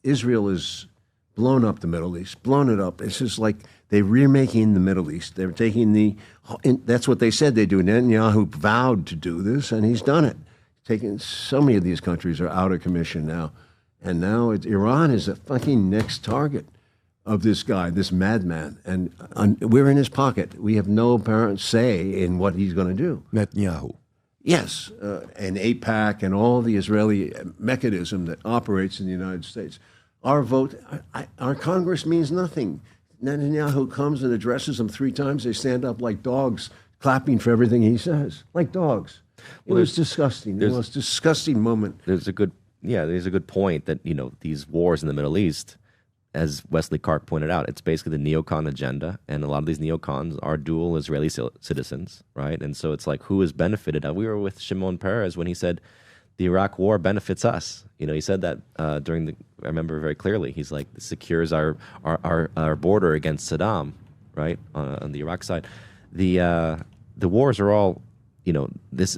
Israel has blown up the Middle East, blown it up. It's just like they're remaking the Middle East. They're taking that's what they said they do. Netanyahu vowed to do this, and he's done it. So many of these countries are out of commission now. And now Iran is a fucking next target of this guy, this madman. And we're in his pocket. We have no apparent say in what he's going to do. Netanyahu. Yes, and AIPAC and all the Israeli mechanism that operates in the United States. Our vote, our Congress means nothing. Netanyahu comes and addresses them 3 times. They stand up like dogs, clapping for everything he says, like dogs. It was disgusting. The most disgusting moment. There's a good point that, these wars in the Middle East, as Wesley Clark pointed out, it's basically the neocon agenda, and a lot of these neocons are dual Israeli citizens, right? And so it's like, who has benefited? We were with Shimon Peres when he said, the Iraq war benefits us. He said that I remember very clearly. He's like, it secures our border against Saddam, right, on the Iraq side. The wars are all, it's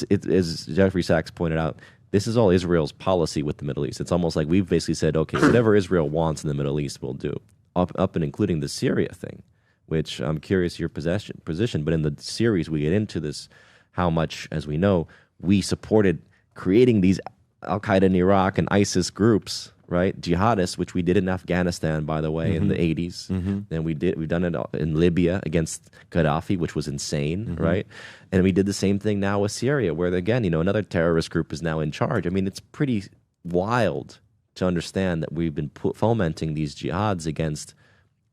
as Jeffrey Sachs pointed out, this is all Israel's policy with the Middle East. It's almost like we've basically said, okay, whatever Israel wants in the Middle East, we'll do, up and including the Syria thing, which I'm curious your position. But in the series, we get into this, how much, as we know, we supported creating these Al-Qaeda in Iraq and ISIS groups, right? Jihadists, which we did in Afghanistan, by the way, in the 80s. And we've done it in Libya against Gaddafi, which was insane, right? And we did the same thing now with Syria, where, again, another terrorist group is now in charge. I mean, it's pretty wild to understand that we've been fomenting these jihads against,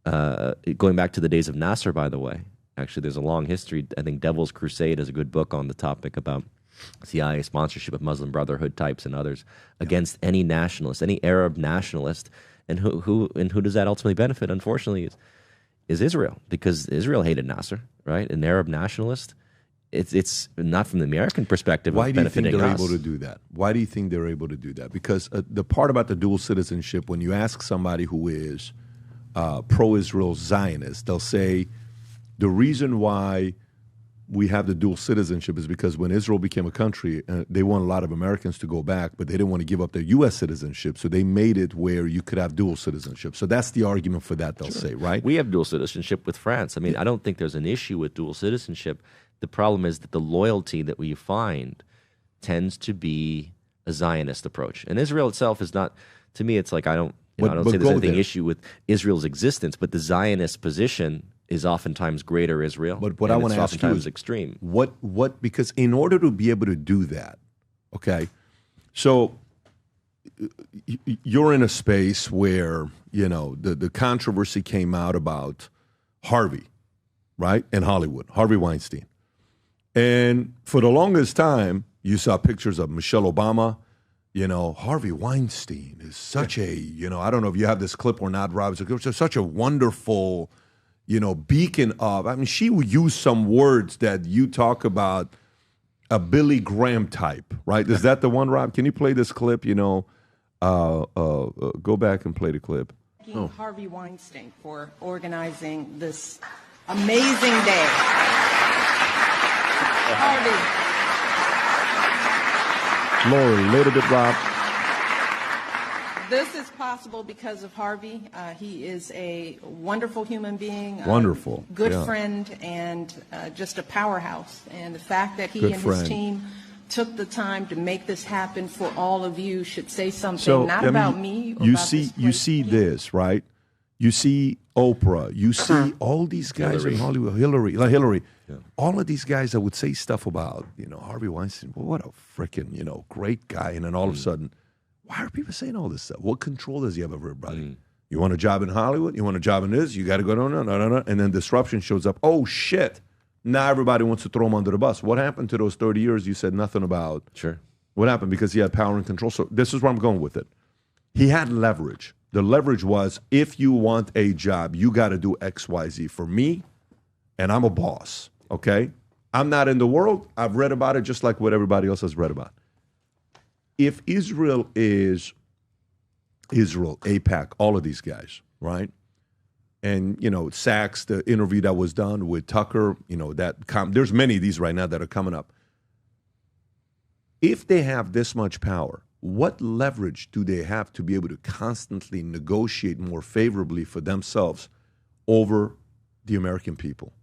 going back to the days of Nasser, by the way. Actually, there's a long history. I think Devil's Crusade is a good book on the topic about CIA sponsorship of Muslim Brotherhood types and others against any nationalist, any Arab nationalist, and who does that ultimately benefit? Unfortunately, is Israel, because Israel hated Nasser, right? An Arab nationalist. It's not from the American perspective. Why do you think they're us. able to do that? Why do you think they're able to do that? Because the part about the dual citizenship, when you ask somebody who is pro-Israel Zionist, they'll say the reason why we have the dual citizenship is because when Israel became a country, they want a lot of Americans to go back, but they didn't want to give up their U.S. citizenship, so they made it where you could have dual citizenship. So that's the argument for that, they'll say, right? We have dual citizenship with France. I mean, I don't think there's an issue with dual citizenship. The problem is that the loyalty that we find tends to be a Zionist approach. And Israel itself is not, to me, it's like I don't say there's anything issue with Israel's existence, but the Zionist position is oftentimes greater Israel. But what I want to ask you is extreme. What? Because in order to be able to do that, okay, so you're in a space where the controversy came out about Harvey, right, in Hollywood, Harvey Weinstein, and for the longest time you saw pictures of Michelle Obama. Harvey Weinstein is such a I don't know if you have this clip or not, Rob. It's such a wonderful. Beacon of, I mean, she would use some words that you talk about a Billy Graham type, right? Is that the one, Rob? Can you play this clip? Go back and play the clip. Harvey Weinstein for organizing this amazing day. Harvey. Lori, a little bit, Rob. This is possible because of Harvey. He is a wonderful human being, wonderful, good friend, and just a powerhouse. And the fact that he his team took the time to make this happen for all of you should say something, about me. Or you see this, right? You see Oprah. You see all these guys in Hollywood. Hillary. Yeah. All of these guys that would say stuff about Harvey Weinstein. Well, what a freaking great guy, and then all of a sudden. Why are people saying all this stuff? What control does he have over everybody? You want a job in Hollywood? You want a job in this? You got to go, no. And then disruption shows up. Oh, shit. Now everybody wants to throw him under the bus. What happened to those 30 years you said nothing about? Sure. What happened? Because he had power and control. So this is where I'm going with it. He had leverage. The leverage was, if you want a job, you got to do X, Y, Z for me, and I'm a boss, okay? I'm not in the world. I've read about it just like what everybody else has read about. If Israel is Israel, AIPAC, all of these guys, right? And, Sachs, the interview that was done with Tucker, there's many of these right now that are coming up. If they have this much power, what leverage do they have to be able to constantly negotiate more favorably for themselves over the American people?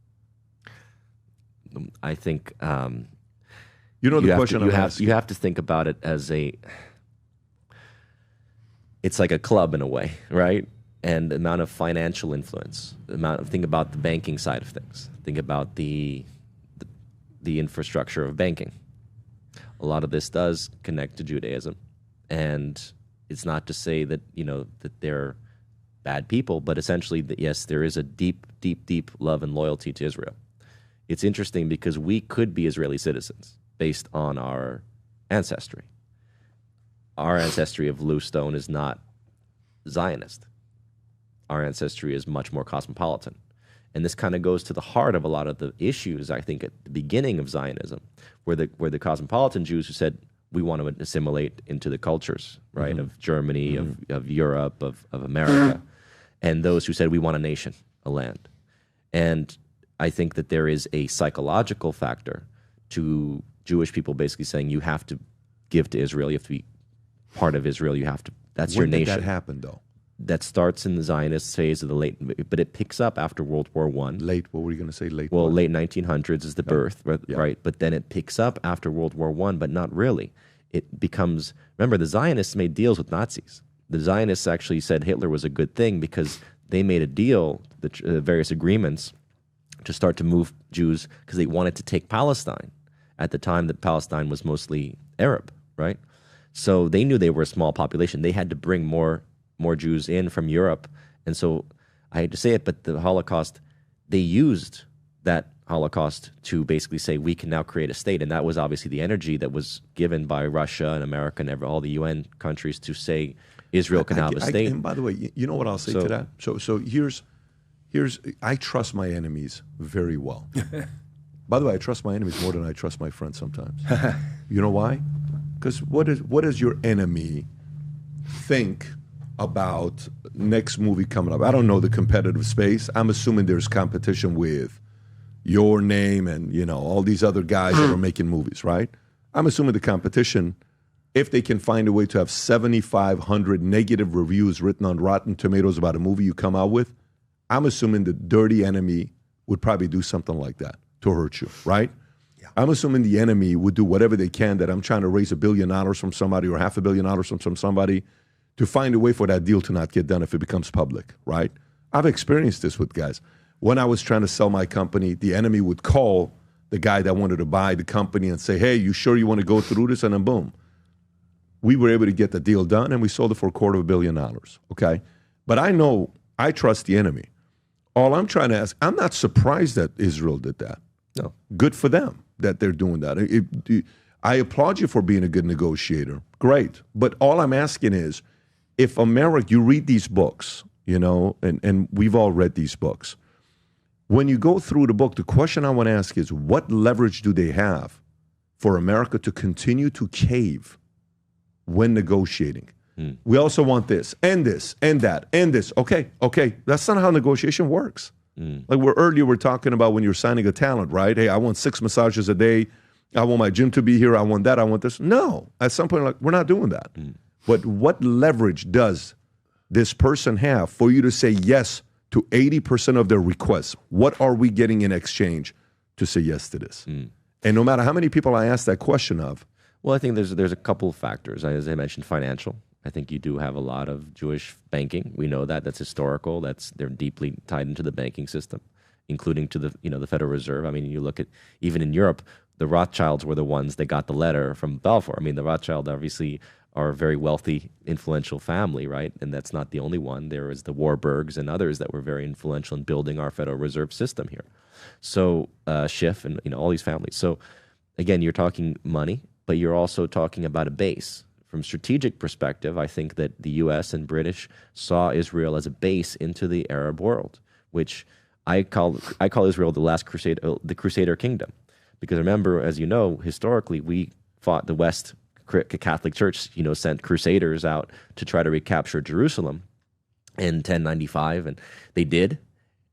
I think you know the question I'm asking. You have to think about it as it's like a club in a way, right? And the amount of financial influence, think about the banking side of things. Think about the infrastructure of banking. A lot of this does connect to Judaism, and it's not to say that that they're bad people, but essentially, yes, there is a deep, deep, deep love and loyalty to Israel. It's interesting because we could be Israeli citizens based on our ancestry. Our ancestry of bluestone is not Zionist. Our ancestry is much more cosmopolitan. And this kind of goes to the heart of a lot of the issues, I think, at the beginning of Zionism, where the cosmopolitan Jews who said, we want to assimilate into the cultures, right, of Germany, of Europe, of America, and those who said, we want a nation, a land. And I think that there is a psychological factor to Jewish people basically saying, you have to give to Israel, you have to be part of Israel, you have to, that's your nation. When did that happen, though? That starts in the Zionist phase of the late, but it picks up after World War I. Late, what were you going to say? Late? Well, late 1900s is the birth, right? But then it picks up after World War I, but not really. It becomes, remember, the Zionists made deals with Nazis. The Zionists actually said Hitler was a good thing because they made a deal, the various agreements, to start to move Jews because they wanted to take Palestine at the time that Palestine was mostly Arab, right? So they knew they were a small population. They had to bring more Jews in from Europe. And so I hate to say it, but the Holocaust, they used that Holocaust to basically say we can now create a state. And that was obviously the energy that was given by Russia and America and all the UN countries to say Israel can have a state. And by the way, you know what I'll say to that? So here's I trust my enemies very well. By the way, I trust my enemies more than I trust my friends sometimes. You know why? Because what does your enemy think about next movie coming up? I don't know the competitive space. I'm assuming there's competition with Your Name and all these other guys that are making movies, right? I'm assuming the competition, if they can find a way to have 7,500 negative reviews written on Rotten Tomatoes about a movie you come out with, I'm assuming the dirty enemy would probably do something like that to hurt you, right? Yeah. I'm assuming the enemy would do whatever they can that I'm trying to raise $1 billion from somebody or $500 million from somebody to find a way for that deal to not get done if it becomes public, right? I've experienced this with guys. When I was trying to sell my company, the enemy would call the guy that wanted to buy the company and say, hey, you sure you want to go through this? And then boom. We were able to get the deal done and we sold it for $250 million, okay? But I know I trust the enemy. All I'm trying to ask, I'm not surprised that Israel did that. No. Good for them that they're doing that. I applaud you for being a good negotiator. Great. But all I'm asking is, if America, you read these books, and we've all read these books. When you go through the book, the question I want to ask is, what leverage do they have for America to continue to cave when negotiating? We also want this, and that, and this. Okay. That's not how negotiation works. Like earlier we're talking about when you're signing a talent, right? Hey, I want 6 massages a day. I want my gym to be here. I want that. I want this. No. At some point, we're not doing that. But what leverage does this person have for you to say yes to 80% of their requests? What are we getting in exchange to say yes to this? And no matter how many people I ask that question of. Well, I think there's a couple of factors. As I mentioned, financial. I think you do have a lot of Jewish banking. We know that. That's historical. They're deeply tied into the banking system, including to the Federal Reserve. I mean, you look at, even in Europe, the Rothschilds were the ones that got the letter from Balfour. I mean, the Rothschild obviously are a very wealthy, influential family, right? And that's not the only one. There is the Warburgs and others that were very influential in building our Federal Reserve system here. So Schiff and all these families. So again, you're talking money, but you're also talking about a base. From strategic perspective, I think that the U.S. and British saw Israel as a base into the Arab world, which I call Israel the last Crusader, the Crusader kingdom. Because remember, as you know, historically, we fought the West Catholic Church, sent crusaders out to try to recapture Jerusalem in 1095, and they did.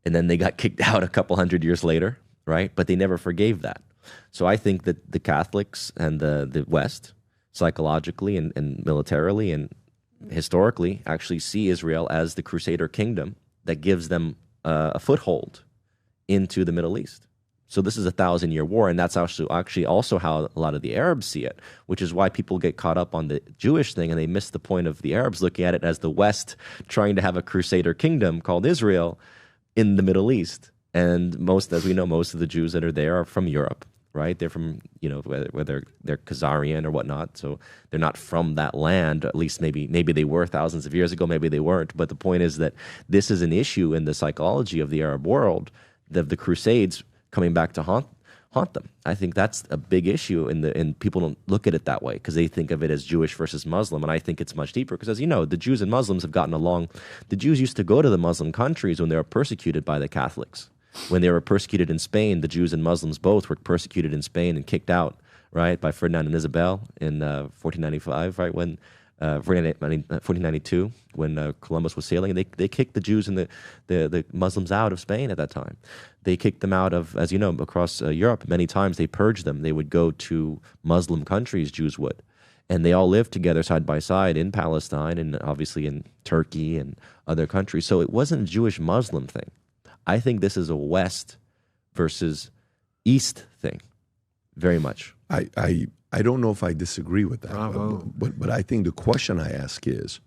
And then they got kicked out a couple hundred years later, right? But they never forgave that. So I think that the Catholics and the West psychologically and militarily and historically actually see Israel as the Crusader kingdom that gives them a foothold into the Middle East. So this is a 1,000-year war, and that's actually also how a lot of the Arabs see it, which is why people get caught up on the Jewish thing, and they miss the point of the Arabs looking at it as the West trying to have a Crusader kingdom called Israel in the Middle East. And as we know, most of the Jews that are there are from Europe, right? They're from, whether they're Khazarian or whatnot, so they're not from that land. At least maybe they were thousands of years ago, maybe they weren't. But the point is that this is an issue in the psychology of the Arab world, the Crusades coming back to haunt them. I think that's a big issue, and people don't look at it that way because they think of it as Jewish versus Muslim, and I think it's much deeper because, as you know, the Jews and Muslims have gotten along. The Jews used to go to the Muslim countries when they were persecuted by the Catholics. When they were persecuted in Spain, the Jews and Muslims both were persecuted in Spain and kicked out, right, by Ferdinand and Isabel in 1495, right, when 1492, when Columbus was sailing, and they kicked the Jews and the Muslims out of Spain at that time. They kicked them out of, as you know, across Europe. Many times they purged them. They would go to Muslim countries, Jews would. And they all lived together side by side in Palestine and obviously in Turkey and other countries. So it wasn't a Jewish-Muslim thing. I think this is a West versus East thing, very much. I don't know if I disagree with that. Bravo. But I think the question I ask is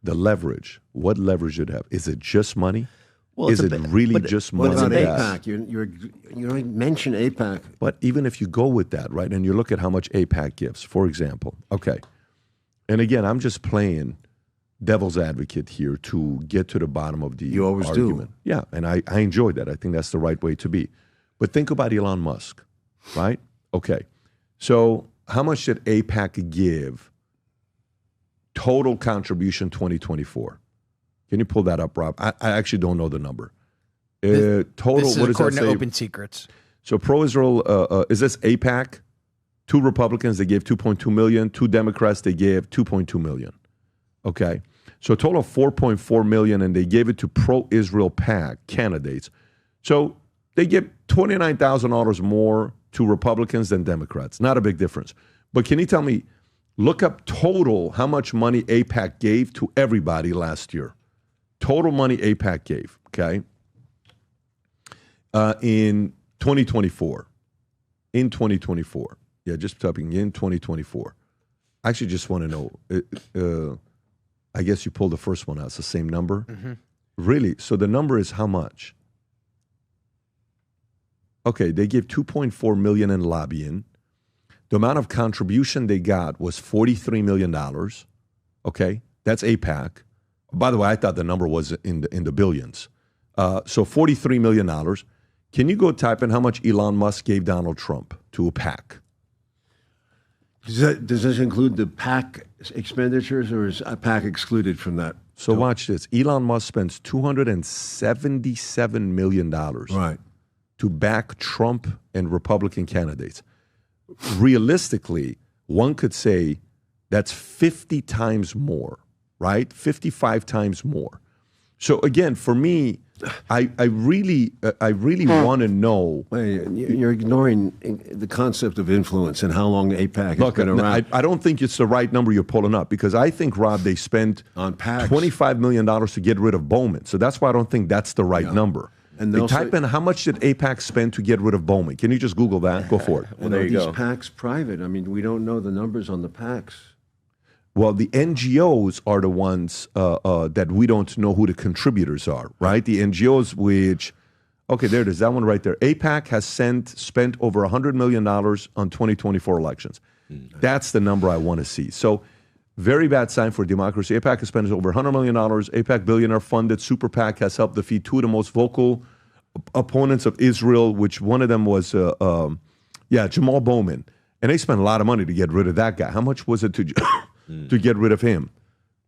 the leverage. What leverage should it have? Is it just money? Well, is it really just money? What about that? AIPAC? You mentioned AIPAC. But even if you go with that, right, and you look at how much AIPAC gives, for example, okay. And again, I'm just playing devil's advocate here to get to the bottom of the You always argument. do. Yeah, and I enjoy that. I think that's the right way to be. But think about Elon Musk, right? Okay. So how much did AIPAC give total contribution 2024? Can you pull that up, Rob? I actually don't know the number. Total, this is what does that according say? to Open Secrets. So pro-Israel, is this AIPAC? 2 Republicans, they gave 2.2 million. 2 Democrats, they gave 2.2 million. Okay. So a total of 4.4 million, and they gave it to pro-Israel PAC candidates. So they give $29,000 more to Republicans than Democrats. Not a big difference. But can you tell me, look up total how much money AIPAC gave to everybody last year. Total money AIPAC gave, okay, in 2024. In 2024. Yeah, just typing in 2024. I actually just want to know, I guess you pulled the first one out. It's the same number? Mm-hmm. Really? So the number is how much? Okay, they gave $2.4 million in lobbying. The amount of contribution they got was $43 million. Okay, that's AIPAC. By the way, I thought the number was in the billions. So $43 million. Can you go type in how much Elon Musk gave Donald Trump to a PAC? Does this include the PAC expenditures, or is PAC excluded from that? So watch this. Elon Musk spends $277 million Right. to back Trump and Republican candidates. Realistically, one could say that's 50 times more, right? 55 times more. So again, for me, I really want to know. You're ignoring the concept of influence and how long the AIPAC has been around. I don't think it's the right number you're pulling up, because I think, Rob, they spent on PACs $25 million to get rid of Bowman. So that's why I don't think that's the right number. And they type in how much did AIPAC spend to get rid of Bowman. Can you just Google that? Go for it. Well, there you these go. PACs private? I mean, we don't know the numbers on the PACs. Well, the NGOs are the ones that we don't know who the contributors are, right? The NGOs which, okay, there it is, that one right there. AIPAC has spent over $100 million on 2024 elections. That's the number I want to see. So very bad sign for democracy. AIPAC has spent over $100 million. AIPAC billionaire-funded Super PAC has helped defeat 2 of the most vocal opponents of Israel, which one of them was, Jamal Bowman. And they spent a lot of money to get rid of that guy. How much was it to get rid of him?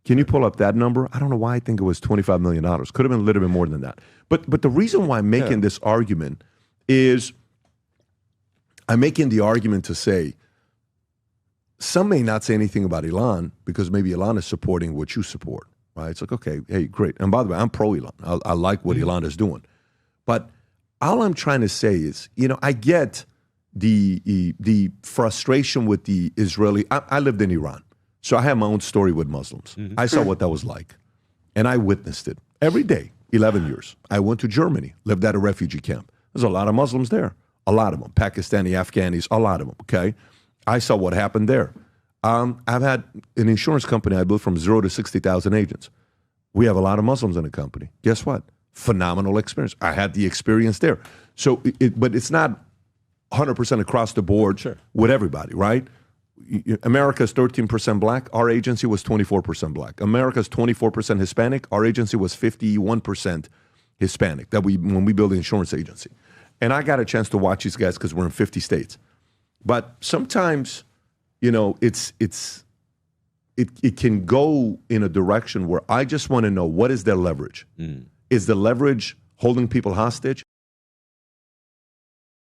Can you pull up that number? I don't know why I think it was $25 million. Could have been a little bit more than that. But the reason why I'm making this argument is I'm making the argument to say some may not say anything about Elon because maybe Elon is supporting what you support, right? It's like, okay, hey, great. And by the way, I'm pro-Elon. I like what Elon is doing. But all I'm trying to say is, I get the frustration with the Israeli. I lived in Iran, so I have my own story with Muslims. I saw what that was like, and I witnessed it every day. 11 years. I went to Germany, lived at a refugee camp. There's a lot of Muslims there, a lot of them, Pakistani, Afghanis, a lot of them. Okay, I saw what happened there. I've had an insurance company I built from 0 to 60,000 agents. We have a lot of Muslims in the company. Guess what? Phenomenal experience. I had the experience there. So, but it's not 100% across the board with everybody, right? America's 13% black. Our agency was 24% black. America's 24% Hispanic. Our agency was 51% Hispanic. When we built the insurance agency, and I got a chance to watch these guys because we're in 50 states. But sometimes, you know, it can go in a direction where I just want to know, what is their leverage? Is the leverage holding people hostage?